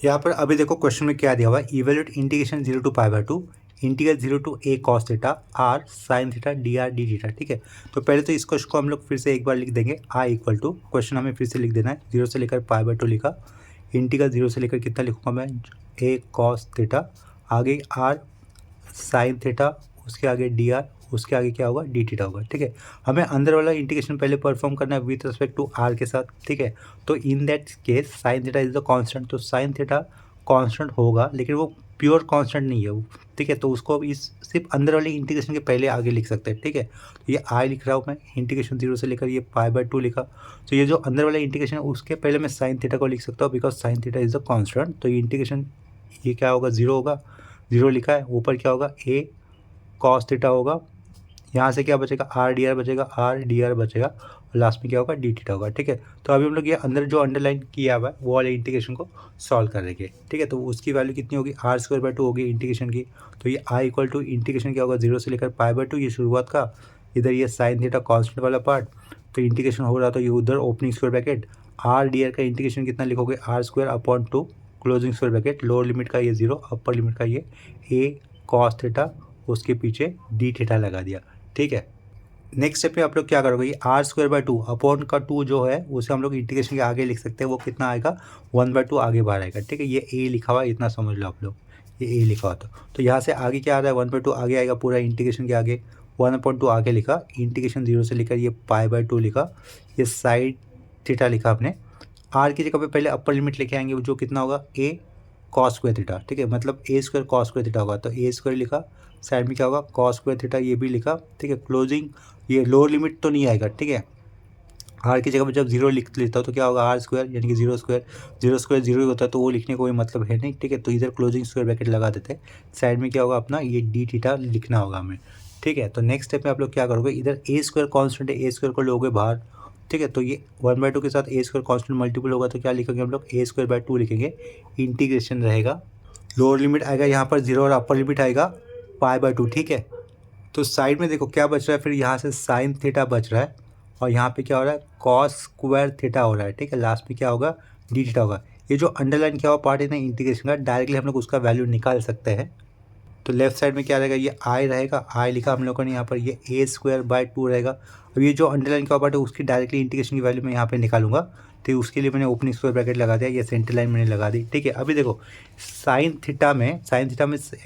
यहाँ पर अभी देखो क्वेश्चन में क्या दिया हुआ है, evaluate integration 0 to π/2 integral 0 to a cos theta r sine theta d r d theta. ठीक है, तो पहले तो इस क्वेश्चन को हम लोग फिर से एक बार लिख देंगे। आई इक्वल टू क्वेश्चन हमें फिर से लिख देना है, 0 से लेकर π/2 लिखा, इंटीग्रल 0 से लेकर कितना लिखूंगा मैं, a cos थीटा, आगे आर साइन थीटा, उसके आगे डी आर, उसके आगे क्या होगा, डी थीटा होगा। ठीक है, हमें अंदर वाला इंटीग्रेशन पहले परफॉर्म करना है विथ रिस्पेक्ट टू आर के साथ। ठीक है, तो इन that case sine theta is the constant, तो साइन थीटा कांस्टेंट होगा, लेकिन वो प्योर कांस्टेंट नहीं है वो। ठीक है, तो उसको इस सिर्फ अंदर वाले इंटीग्रेशन के पहले आगे लिख सकते हैं। ठीक है, तो ये आई लिख रहा हूँ मैं, इंटीग्रेशन 0 से लेकर ये π/2 लिखा, तो ये जो अंदर वाला इंटीग्रेशन है उसके पहले मैं साइन थीटा को लिख सकता हूँ, because sine theta is the constant. तो ये इंटीग्रेशन ये क्या होगा, 0 होगा, 0 लिखा है, ऊपर क्या होगा, ए कॉस थीटा होगा, यहाँ से क्या बचेगा, आर डी आर बचेगा, आर डी आर बचेगा, और लास्ट में क्या होगा, डी थीटा होगा। ठीक है, तो अभी हम लोग ये अंदर जो अंडरलाइन किया हुआ है वो वाले इंटीग्रेशन को सॉल्व करेंगे। ठीक है, तो उसकी वैल्यू कितनी होगी, r² होगी इंटीग्रेशन की। तो ये आई इक्वल टू इंटीग्रेशन क्या होगा, 0 से लेकर π/2, ये शुरुआत का, इधर ये साइन थीटा कॉन्स्टेंट वाला पार्ट, तो इंटीग्रेशन हो रहा तो ये उधर opening square bracket, R D R का इंटीग्रेशन कितना लिखोगे, r² closing square bracket, lower limit का ये 0, अपर लिमिट का ये a cos थीटा, उसके पीछे डी थीटा लगा दिया। ठीक है, नेक्स्ट स्टेप में आप लोग क्या करोगे, ये r² अपॉन का 2 जो है उसे हम लोग इंटीग्रेशन के आगे लिख सकते हैं, वो कितना आएगा, 1/2 आगे बाहर आएगा। ठीक है, ये a लिखा हुआ, इतना समझ लो आप लोग, ये a लिखा हुआ तो यहाँ से आगे क्या आ रहा है, 1/2 आगे आएगा, पूरा इंटीग्रेशन के आगे 1/2 आगे लिखा, इंटीग्रेशन 0 से लेकर ये π/2 लिखा, ये साइड थीटा लिखा आपने, आर की जगह पे पहले अपर लिमिट लेके आएंगे, जो कितना होगा, a cos² थीटा। ठीक है, मतलब a² cos² थीटा होगा, तो a² लिखा, साइड में क्या होगा, cos² थीटा, ये भी लिखा। ठीक है, क्लोजिंग, ये लोअर लिमिट तो नहीं आएगा। ठीक है, आर की जगह पे जब 0 लिख लेता हूँ तो क्या होगा, r² यानी कि 0² 0 ही होता है, तो वो लिखने का कोई मतलब है नहीं। ठीक है, तो इधर क्लोजिंग स्क्वायर ब्रैकेट लगा देते हैं, साइड में क्या होगा अपना, ये डी थीटा लिखना होगा हमें। ठीक है, तो नेक्स्ट स्टेप में आप लोग क्या करोगे, इधर a² कॉन्स्टेंट है, a² को लोगे बाहर। ठीक है, तो ये 1/2 के साथ a² कॉन्स्टेंट मल्टीपल होगा, तो क्या लिखेंगे हम लोग, a²/2 लिखेंगे, इंटीग्रेशन रहेगा, लोअर लिमिट आएगा यहाँ पर 0 और अपर लिमिट आएगा π/2। ठीक है, तो साइड में देखो क्या बच रहा है, फिर यहाँ से साइन थीटा बच रहा है, और यहाँ पे क्या हो रहा है, cos² थीटा हो रहा है। ठीक है, लास्ट में क्या होगा, डी थीटा होगा। ये जो अंडरलाइन किया हुआ पार्ट है ना इंटीग्रेशन का, डायरेक्टली हम लोग उसका वैल्यू निकाल सकते हैं। तो लेफ्ट साइड में क्या रहेगा, ये आई रहेगा, आई लिखा हम लोगों ने यहाँ पर, ये a²/2 रहेगा। अब ये जो अंडरलाइन का पार्ट है उसकी डायरेक्टली इंटीग्रेशन की वैल्यू मैं यहाँ पे निकालूंगा, तो उसके लिए मैंने ओपनिंग स्क्वायर ब्रैकेट लगा दिया, ये सेंटर लाइन मैंने लगा दी। ठीक है, अभी देखो साइन थीटा में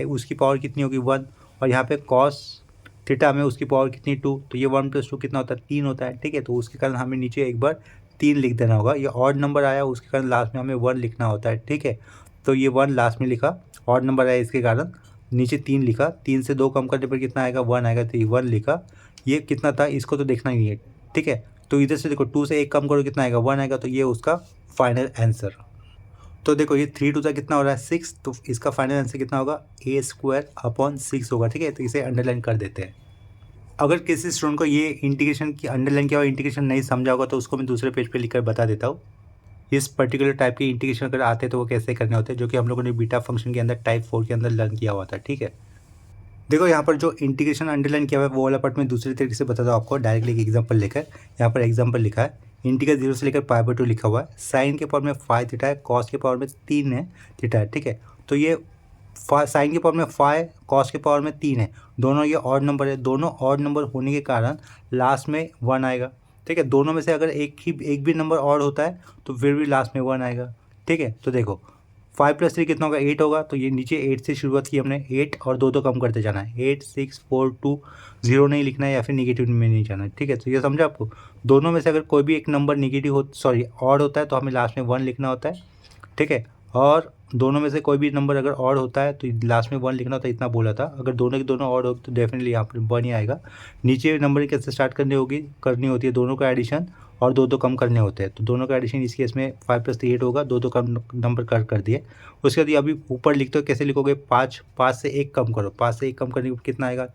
उसकी पावर कितनी होगी, 1, और यहाँ पे कॉस थीटा में उसकी पावर कितनी, 2, तो ये 1 + 2 कितना होता है, 3 होता है। ठीक है, तो उसके कारण हमें नीचे एक बार 3 लिख देना होगा, ये ऑड नंबर आया उसके कारण लास्ट में हमें 1 लिखना होता है। ठीक है, तो ये 1 लास्ट में लिखा, ऑड नंबर आया इसके कारण नीचे 3 लिखा, 3 से 2 कम करने पर कितना आएगा, 1 आएगा, तो ये 1 लिखा। ये कितना था, इसको तो देखना ही नहीं है। ठीक है, तो इधर से देखो 2 से 1 कम करो कितना आएगा, 1 आएगा, तो ये उसका फाइनल आंसर। तो देखो ये 3 2 कितना हो रहा है, 6, तो इसका फाइनल आंसर कितना होगा, a²/6 होगा। ठीक है, तो इसे अंडरलाइन कर देते हैं। अगर किसी स्टूडेंट को ये इंटीग्रेशन की अंडरलाइन किया हुआ इंटीग्रेशन नहीं समझा होगा, तो उसको मैं दूसरे पेज पे लिखकर बता देता हूँ। इस पर्टिकुलर टाइप के इंटीग्रेशन अगर आते हैं तो वो कैसे करने होते हैं, जो कि हम लोगों ने बीटा फंक्शन के अंदर टाइप 4 के अंदर लर्न किया हुआ था। ठीक है, देखो यहाँ पर जो इंटीग्रेशन अंडरलाइन किया हुआ है वो वाला पार्ट में दूसरे तरीके से बताता हूँ आपको, डायरेक्टली एक एग्जांपल लेकर। यहाँ पर एग्जांपल लिखा है, इंटीग्रल 0 से लेकर π/2 लिखा हुआ है, साइन के पावर में 5 थीटा है, कॉस के पावर में 3 है थीटा है। ठीक है, तो ये साइन के पावर में 5, कॉस के पावर में 3 है, दोनों ये ऑड नंबर है, दोनों ऑड नंबर होने के कारण लास्ट में 1 आएगा। ठीक है, दोनों में से अगर एक भी नंबर ऑड होता है तो फिर भी लास्ट में 1 आएगा। ठीक है, तो देखो 5 + 3 कितना होगा, 8 होगा, तो ये नीचे 8 से शुरुआत की हमने, 8 और 2 कम करते जाना है, 8 6 4 2, 0 नहीं लिखना है या फिर निगेटिव में नहीं जाना है। ठीक है, तो ये समझा आपको, दोनों में से अगर कोई भी एक नंबर निगेटिव ऑड होता है तो हमें लास्ट में 1 लिखना होता है। ठीक है, और दोनों में से कोई भी नंबर अगर ऑड होता है तो लास्ट में 1 लिखना होता है, इतना बोला था। अगर दोनों के दोनों ऑड हो तो डेफिनेटली यहाँ पर 1 ही आएगा। नीचे नंबरिंग कैसे स्टार्ट करनी होती है, दोनों का एडिशन और 2 कम करने होते हैं, तो दोनों का एडिशन इस केस में 5 + 3 8 होगा, 2 कम नंबर कर दिए। उसके बाद अभी ऊपर लिखते हो, कैसे लिखोगे, 5 से 1 कम करो, 5 से 1 कम करने पर कितना आएगा,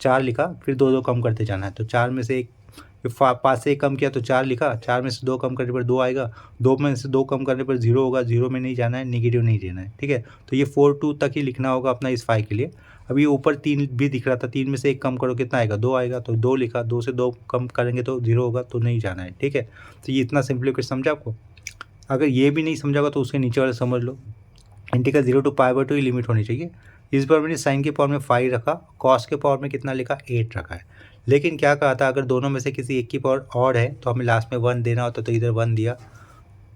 4 लिखा, फिर 2 कम करते जाना है, तो 4 में से 1, 5 से 1 कम किया तो 4 लिखा, 4 में से 2 कम करने पर 2 आएगा, 2 में से 2 कम करने पर 0 होगा, 0 में नहीं जाना है, निगेटिव नहीं देना है। ठीक है, तो ये 4 2 तक ही लिखना होगा अपना इस 5 के लिए। अब ये ऊपर 3 भी दिख रहा था, 3 में से 1 कम करो कितना आएगा, 2 आएगा, तो 2 लिखा, 2 से 2 कम करेंगे तो 0 होगा, तो नहीं जाना है, ठीक है। तो ये इतना सिंप्लीफिकेशन समझा आपको। अगर ये भी नहीं समझा होगा तो उसके नीचे वाला समझ लो। इंटीग्रल 0 टू पाई बाय 2 ही लिमिट होनी चाहिए। इस बार मैंने साइन के पावर में 5 रखा, कॉस के पावर में कितना लिखा, 8 रखा है। लेकिन क्या कहा था, अगर दोनों में से किसी एक की पावर और है तो हमें लास्ट में 1 देना होता, तो इधर 1 दिया।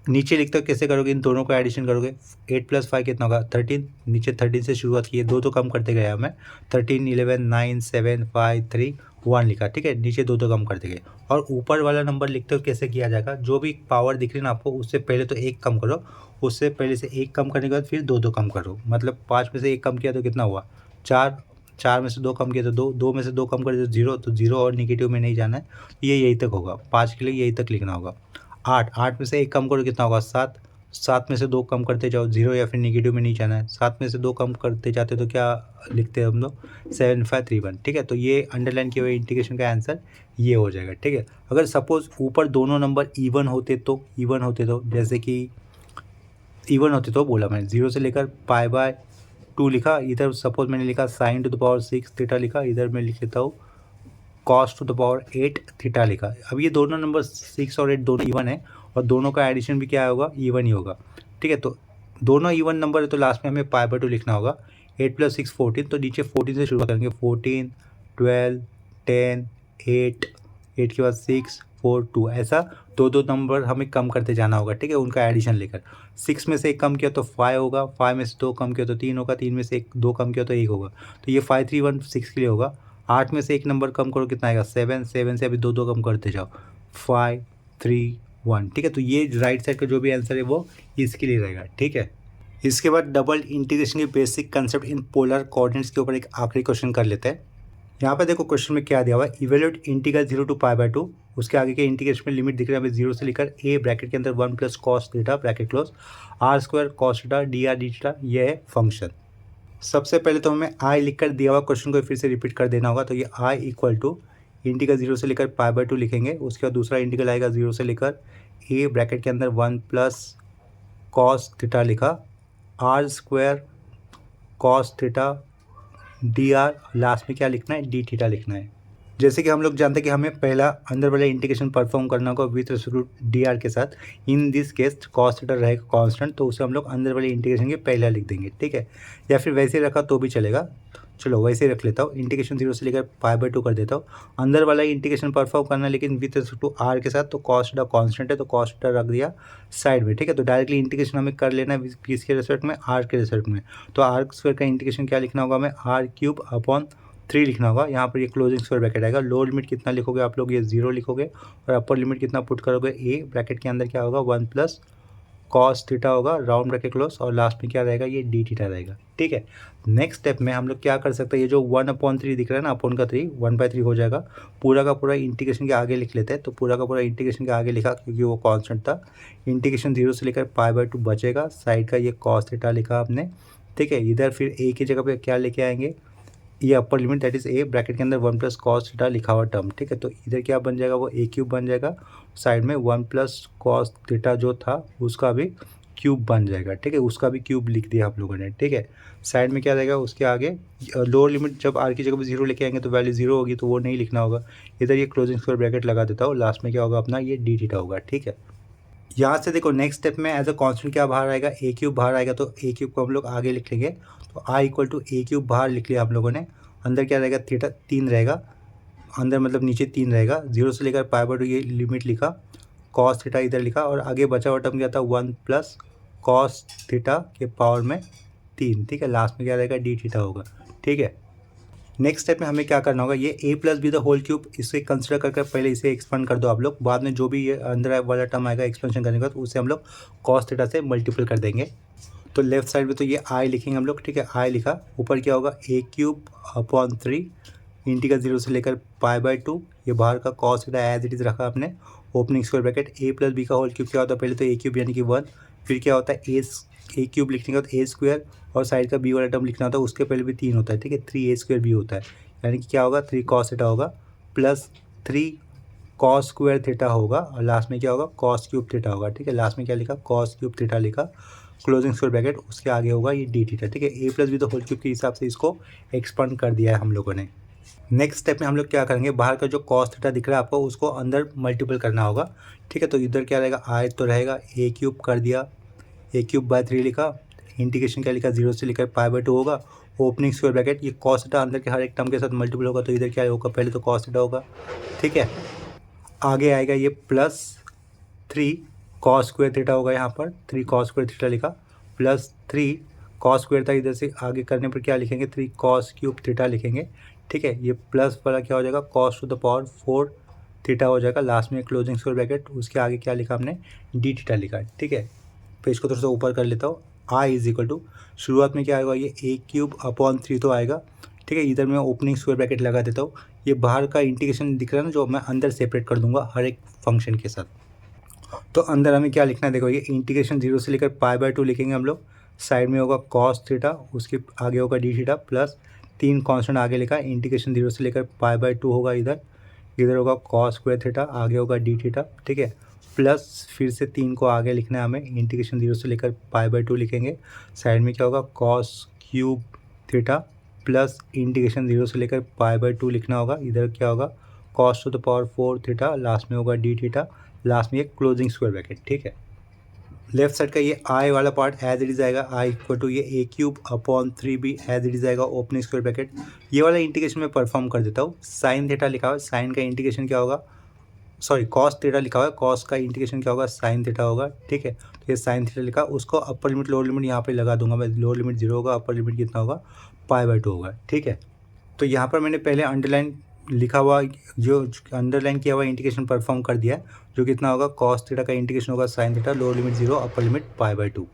नीचे लिखते हो कैसे करोगे, इन दोनों को एडिशन करोगे, 8 + 5 कितना होगा, 13। नीचे 13 से शुरुआत की है, दो तो कम करते गया मैं, 13, 11, 9, 7, 5, 3, 1 लिखा, ठीक है। नीचे दो कम करते गए। और ऊपर वाला नंबर लिखते हो कैसे किया जाएगा, जो भी पावर दिख रही है ना आपको, उससे पहले तो 1 कम करो, उससे पहले से 1 कम करने के बाद फिर दो कम करो। मतलब 5 में से 1 कम किया तो कितना हुआ, 4, 4 में से 2 कम किया तो 2, 2 में से 2 कम करे तो 0, तो 0 और निगेटिव में नहीं जाना है, ये यही तक होगा। 5 के लिए यही तक लिखना होगा। 8, 8 में से 1 कम करो कितना होगा, 7, 7 में से 2 कम करते जाओ, 0 या फिर निगेटिव में नहीं जाना है। 7 में से 2 कम करते जाते तो क्या लिखते हैं हम लोग, 7, 5, 3, 1, ठीक है। तो ये अंडरलाइन किए हुए इंटीग्रेशन का आंसर ये हो जाएगा, ठीक है। अगर सपोज ऊपर दोनों नंबर इवन होते तो, जैसे कि इवन होते तो बोला मैंने, 0 से लेकर पाई बाय 2 लिखा, इधर सपोज मैंने लिखा sign to the power 6 theta लिखा, इधर मैं लिख लेता हूँ cos two the power 8 theta लिखा। अब ये दोनों नंबर 6 और 8 दोनों इवन है, और दोनों का एडिशन भी क्या होगा, इवन ही होगा, ठीक है। तो दोनों इवन नंबर है तो लास्ट में हमें पाई बाय 2 लिखना होगा। 8 + 6 14, तो नीचे 14 से शुरुआत करेंगे, 14, 12, 10, 8, 8 के बाद 6, 4, 2, ऐसा दो नंबर हमें कम करते जाना होगा, ठीक है, उनका एडिशन लेकर। 6 में से 1 कम किया तो 5 होगा, 5 में से 2 कम किया तो 3 होगा, 3 में से 2 कम किया तो 1 होगा, तो ये 5, 3, 1, 6 के लिए होगा। 8 में से 1 नंबर कम करो कितना आएगा, 7, 7 से अभी दो कम करते जाओ, 5, 3, 1, ठीक है। तो ये राइट साइड का जो भी आंसर है वो इसके लिए रहेगा, ठीक है। इसके बाद डबल इंटीग्रेशन के basic concept in polar coordinates के ऊपर एक आखिरी क्वेश्चन कर लेते हैं। यहाँ पे देखो क्वेश्चन में क्या दिया हुआ है, evaluate integral 0 to pi by 2, उसके आगे के इंटीग्रेशन में लिमिट दिख रहा है हमें 0 से लेकर a ब्रैकेट के अंदर 1 + cos theta bracket close r² cos theta dr dθ, ये है फंक्शन। सबसे पहले तो हमें i लिखकर दिया हुआ क्वेश्चन को फिर से रिपीट कर देना होगा, तो ये i = इंटीग्रल 0 से लेकर पाई बाय 2 लिखेंगे। उसके बाद दूसरा इंटीग्रल आएगा 0 से लेकर a ब्रैकेट के अंदर 1 + cos थीटा लिखा, r² cos theta dr, last में क्या लिखना है, d थीटा लिखना है। जैसे कि हम लोग जानते हैं कि हमें पहला अंदर वाला इंटीग्रेशन परफॉर्म करना होगा विथ रिस्पेक्ट टू डी के साथ। In this case cos theta रहेगा कांस्टेंट, तो उसे हम लोग अंदर वाले इंटीग्रेशन के पहला लिख देंगे, ठीक है। या फिर वैसे ही रखा तो भी चलेगा, चलो वैसे ही रख लेता हूँ। इंटीग्रेशन 0 से लेकर पाई बाय 2 कर देता हूँ। अंदर वाला इंटीग्रेशन परफॉर्म करना है लेकिन विथ रिस्पेक्ट टू आर के साथ, तो कॉस थीटा कांस्टेंट है तो कॉस थीटा रख दिया साइड में, ठीक है। तो डायरेक्टली इंटीग्रेशन हमें कर लेना है किसके रिस्पेक्ट में, आर के रिस्पेक्ट में। तो आर स्क्वायर का इंटीग्रेशन क्या लिखना होगा हमें, r³ लिखना होगा। यहाँ पर ये क्लोजिंग स्क्वायर ब्रैकेट आएगा। लोअर लिमिट कितना लिखोगे आप लोग, ये 0 लिखोगे, और अपर लिमिट कितना पुट करोगे, a ब्रैकेट के अंदर क्या होगा 1 + cos थीटा होगा राउंड ब्रैकेट क्लोज, और लास्ट में क्या रहेगा, ये d थीटा रहेगा, ठीक है। नेक्स्ट स्टेप में हम लोग क्या कर सकते हैं, ये जो 1/3 दिख रहा है ना, अपॉन का 3, 1/3 हो जाएगा। पूरा का पूरा इंटीग्रेशन के आगे लिख लेते हैं, तो पूरा का पूरा इंटीग्रेशन के आगे लिखा क्योंकि वो कांस्टेंट था। इंटीग्रेशन 0 से लेकर पाई बाय 2 बचेगा, साइड का ये cos थीटा लिखा आपने, ठीक है। इधर फिर a की जगह पे क्या लेके आएंगे, ये upper limit that is a bracket के अंदर 1 + cos थीटा लिखा हुआ टर्म, ठीक है। तो इधर क्या बन जाएगा, वो a³ बन जाएगा, साइड में 1 + cos थीटा जो था उसका भी क्यूब बन जाएगा, ठीक है। उसका भी क्यूब लिख दिया आप लोगों ने, ठीक है। साइड में क्या रहेगा, उसके आगे लोअर लिमिट जब r की जगह पे 0 लेके आएंगे तो वैल्यू 0 होगी, तो वो नहीं लिखना होगा। इधर ये क्लोजिंग स्क्वायर ब्रैकेट लगा देता हूँ, लास्ट में क्या होगा अपना, ये d थीटा होगा, ठीक है। यहाँ से देखो नेक्स्ट स्टेप में एज अ कॉन्स्टेंट क्या बाहर आएगा, a³ बाहर आएगा, तो a³ को हम लोग आगे लिख लेंगे। तो i = a³ बाहर लिख लिया आप लोगों ने। अंदर क्या रहेगा, थीटा 3 रहेगा, अंदर मतलब नीचे 3 रहेगा। 0 से लेकर पाई बाय 2 ये लिमिट लिखा, कॉस थीटा इधर लिखा, और आगे बचा हुआ टर्म क्या था, 1 + cos थीटा के पावर में 3, ठीक है। लास्ट में क्या रहेगा, d थीटा होगा, ठीक है। नेक्स्ट स्टेप में हमें क्या करना होगा, ये a + b the whole cube, इसे कंसिडर करके पहले इसे एक्सपेंड कर दो आप लोग। बाद में जो भी ये अंदर वाला टर्म आएगा एक्सपेंशन करने के बाद, उसे हम लोग cos थीटा से मल्टीपल कर देंगे। तो लेफ्ट साइड में तो ये i लिखेंगे हम लोग, ठीक है। i लिखा, ऊपर क्या होगा, a³ / 3 इंटीग्रल 0 से लेकर पाई बाय 2, ये बाहर का cos theta as it is रखा आपने, opening square bracket. a + b का होल क्यूब क्या होता है, पहले तो a³ यानी कि 1, फिर क्या होता है a³ लिखने के बाद a², और साइड का b वाला टर्म लिखना होता है, उसके पहले भी 3 होता है, ठीक है। 3a² भी होता है, यानी कि क्या होगा, 3 cos थीटा होगा प्लस 3 cos² थीटा होगा, और लास्ट में क्या होगा, cos³ थीटा होगा, ठीक है। लास्ट में क्या लिखा, cos³ थीटा लिखा। क्लोजिंग स्क्वायर ब्रैकेट उसके आगे होगा ये डी थीटा, ठीक है। ए प्लस बी तो होल क्यूब के हिसाब से इसको एक्सपांड कर दिया है हम लोगों ने। नेक्स्ट स्टेप में हम लोग क्या करेंगे, बाहर का जो कॉस थीटा दिख रहा है आपको उसको अंदर मल्टीपल करना होगा, ठीक है। तो इधर क्या रहेगा, आई तो रहेगा ए क्यूब कर दिया, ए क्यूब बाय 3 लिखा, इंटीग्रेशन क्या लिखा 0 से लेकर π/2 होगा, ओपनिंग स्क्वायर ब्रैकेट, ये कॉस थीटा अंदर के हर एक टर्म के साथ मल्टीपल होगा तो इधर क्या होगा, पहले तो कॉस थीटा होगा, ठीक है। आगे आएगा ये प्लस 3 कॉस स्क्वायर थीटा होगा, यहाँ पर 3 कॉस स्क्वायर थीटा लिखा, प्लस 3 कॉस स्क्वायर था, इधर से आगे करने पर क्या लिखेंगे 3 कॉस क्यूब थीटा लिखेंगे, ठीक है। ये प्लस वाला क्या हो जाएगा cos two the power 4 theta हो जाएगा, लास्ट में क्लोजिंग स्क्वायर ब्रैकेट, उसके आगे क्या लिखा हमने डी थीटा लिखा, ठीक है। पेज को थोड़ा सा ऊपर कर लेता हूँ। आई इज इक्वल टू शुरुआत में क्या आएगा, ये ए क्यूब अपॉन 3 तो आएगा, ठीक है। इधर मैं ओपनिंग स्क्वायर ब्रैकेट लगा देता हूँ, ये बाहर का इंटीग्रेशन दिख रहा है ना जो मैं अंदर सेपरेट कर दूंगा हर एक फंक्शन के साथ। तो अंदर हमें क्या लिखना है, देखो ये इंटीग्रेशन 0 से लेकर π/2 लिखेंगे हम लोग, साइड में होगा कॉस थीटा, उसके आगे होगा डी थीटा, प्लस 3 कॉन्स्टेंट आगे लिखा, इंटीग्रेशन 0 से लेकर π/2 होगा, इधर होगा कॉस स्क्वायर थीटा, आगे होगा डी थीटा, ठीक है। प्लस फिर से 3 को आगे लिखना है हमें, इंटीग्रेशन 0 से लेकर π/2 लिखेंगे, साइड में क्या होगा cos cube theta, plus integration 0 से लेकर π/2 लिखना होगा, इधर क्या होगा cos two the power 4 theta, last में होगा डी थीटा, लास्ट में एक क्लोजिंग स्क्वायर ब्रैकेट, ठीक है। लेफ्ट साइड का ये आई वाला पार्ट एज इट इज आएगा, आई इक्वल टू ये ए क्यूब अपॉन 3 भी एज इट इज आएगा, ओपनिंग स्क्वायर ब्रैकेट। ये वाला इंटीग्रेशन में परफॉर्म कर देता हूँ, साइन थीटा लिखा हुआ है, साइन का इंटीग्रेशन क्या होगा, सॉरी कॉस थीटा लिखा हुआ है, कॉस का इंटीग्रेशन क्या होगा साइन थीटा होगा, ठीक है। तो ये साइन थीटा लिखा, उसको अपर लिमिट लोअर लिमिट यहाँ पे लगा दूंगा मैं, लोअर लिमिट 0 होगा, अपर लिमिट कितना होगा π/2 होगा, ठीक है। तो यहाँ पर मैंने पहले अंडरलाइन लिखा हुआ जो अंडरलाइन किया हुआ इंटीग्रेशन परफॉर्म कर दिया है, जो कितना होगा कॉस थीटा का इंटीग्रेशन होगा sine theta, lower limit 0 upper limit π/2।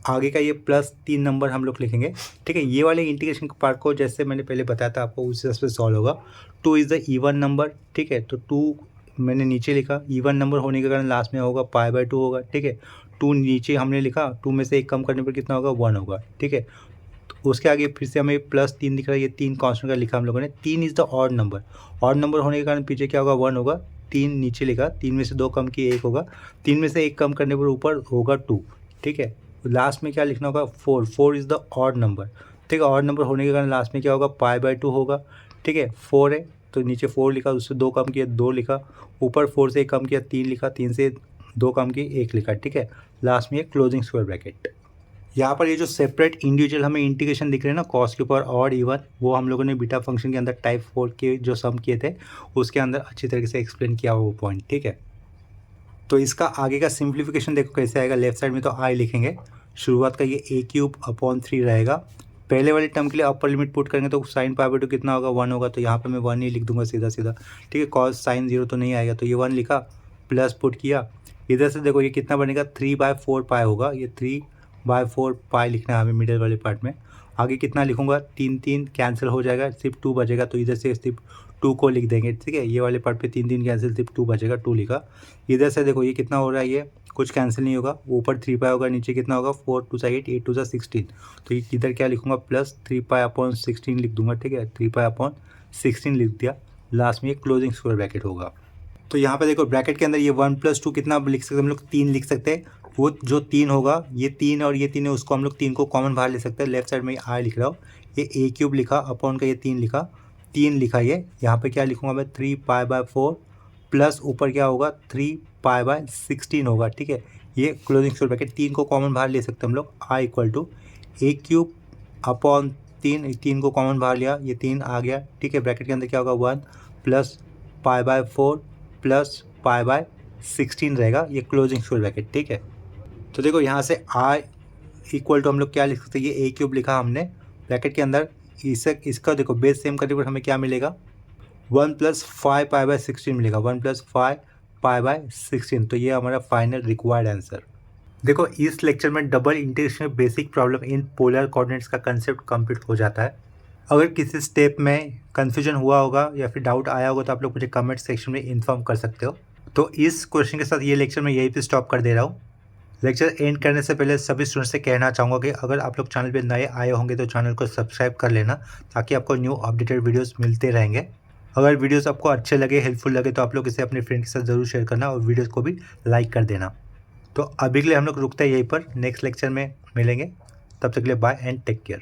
आगे का ये प्लस 3 नंबर हम लोग लिखेंगे, ठीक है। ये वाले इंटीग्रेशन के पार्ट को जैसे मैंने पहले बताया था आपको उस हिसाब से सॉल्व होगा। 2 इज़ द इवन नंबर, ठीक है। तो 2 मैंने नीचे लिखा, इवन नंबर होने के कारण लास्ट में होगा π/2 होगा, ठीक है। 2 नीचे हमने लिखा, 2 में से 1 कम करने पर कितना होगा 1 होगा, ठीक है। उसके आगे फिर से हमें प्लस 3 दिख रहा है, ये 3 कांस्टेंट का लिखा हम लोगों ने, 3 is the odd number, odd number होने के कारण पीछे क्या होगा 1 होगा, 3 नीचे लिखा, 3 में से 2 कम किए 1 होगा, 3 में से 1 कम करने पर ऊपर होगा 2, ठीक है। लास्ट में क्या लिखना होगा 4 इज़ द ऑड नंबर, ठीक है। ऑड नंबर होने के कारण लास्ट में क्या होगा π/2 होगा, ठीक है। 4 है तो नीचे 4 लिखा, उससे 2 कम किया 2 लिखा, ऊपर 4 से 1 कम किया 3 लिखा, 3 से 2 कम किया 1 लिखा, ठीक है। लास्ट में एक क्लोजिंग स्क्वायर ब्रैकेट। यहाँ पर ये जो सेपरेट इंडिविजुअल हमें इंटीग्रेशन दिख रहे हैं ना कॉस के ऊपर ऑड इवन, वो हम लोगों ने बीटा फंक्शन के अंदर टाइप 4 के जो सम किए थे उसके अंदर अच्छी तरीके से एक्सप्लेन किया हुआ वो पॉइंट, ठीक है। तो इसका आगे का सिंप्लीफिकेशन देखो कैसे आएगा, लेफ्ट साइड में तो आई लिखेंगे, शुरुआत का ये ए क्यूब अपॉन 3 रहेगा, पहले वाले टर्म के लिए अपर लिमिट पुट करेंगे तो साइन π/2 कितना होगा 1 होगा, तो यहाँ पर मैं 1 ही लिख दूंगा सीधा सीधा, ठीक है। कॉस साइन 0 तो नहीं आएगा तो ये 1 लिखा, प्लस पुट किया, इधर से देखो ये कितना बनेगा 3/4 पाई होगा, ये 3/4 पाई लिखना है हमें मिडिल वाले पार्ट में। आगे कितना लिखूंगा 3 कैंसिल हो जाएगा, सिर्फ 2 बचेगा, तो इधर से सिर्फ 2 को लिख देंगे, ठीक है। ये वाले पार्ट पे 3 कैंसिल, सिर्फ 2 बचेगा, 2 लिखा। इधर से देखो ये कितना हो रहा है, ये कुछ कैंसिल नहीं होगा, ऊपर 3 पाई होगा, नीचे कितना होगा 4 2 8 8 2 16, तो ये इधर क्या लिखूंगा प्लस 3 पाई अपॉन 16 लिख दूंगा, ठीक है। 3 पाई अपॉन 16 लिख दिया, लास्ट में एक क्लोजिंग स्क्वायर ब्रैकेट होगा। तो यहाँ पे देखो ब्रैकेट के अंदर ये 1 + 2 कितना लिख सकते हैं हम लोग 3 लिख सकते हैं, वो जो 3 होगा ये 3 और ये 3 है उसको हम लोग 3 को कॉमन बाहर ले सकते हैं। लेफ्ट साइड में आई लिख रहा हूँ, ये ए क्यूब लिखा अपॉन का ये 3 लिखा, 3 लिखा, ये यहाँ पे क्या लिखूंगा मैं 3 π/4 प्लस ऊपर क्या होगा 3 π/16 होगा, ठीक है। ये क्लोजिंग स्क्वायर ब्रैकेट 3 को कॉमन बाहर ले सकते हैं हम लोग, I equal to a cube upon 3 को कॉमन बाहर लिया, ये 3 आ गया, ठीक है। ब्रैकेट के अंदर क्या होगा 1 प्लस π/4 प्लस π/16 रहेगा, ये क्लोजिंग स्क्वायर ब्रैकेट, ठीक है। तो देखो यहाँ से आई इक्वल टू हम लोग क्या लिख सकते हैं, ये ए क्यूब लिखा हमने ब्रैकेट के अंदर, इसका देखो बेस सेम करने पर हमें क्या मिलेगा 1 + 5 π/16 मिलेगा, 1 + 5 π/16, तो ये हमारा फाइनल रिक्वायर्ड आंसर। देखो इस लेक्चर में double integration basic problem in polar coordinates का कंसेप्ट कंप्लीट हो जाता है। अगर किसी स्टेप में कन्फ्यूजन हुआ होगा या फिर डाउट आया होगा तो आप लोग मुझे कमेंट सेक्शन में इन्फॉर्म कर सकते हो। तो इस क्वेश्चन के साथ ये लेक्चर मैं यहीं पे स्टॉप कर दे रहा हूँ। लेक्चर एंड करने से पहले सभी स्टूडेंट्स से कहना चाहूँगा कि अगर आप लोग चैनल पे नए आए होंगे तो चैनल को सब्सक्राइब कर लेना, ताकि आपको न्यू अपडेटेड वीडियोस मिलते रहेंगे। अगर वीडियोस आपको अच्छे लगे, हेल्पफुल लगे, तो आप लोग इसे अपने फ्रेंड के साथ ज़रूर शेयर करना और वीडियोस को भी लाइक कर देना। तो अभी के लिए हम लोग रुकते हैं यहीं पर, नेक्स्ट लेक्चर में मिलेंगे, तब तक के लिए बाय एंड टेक केयर।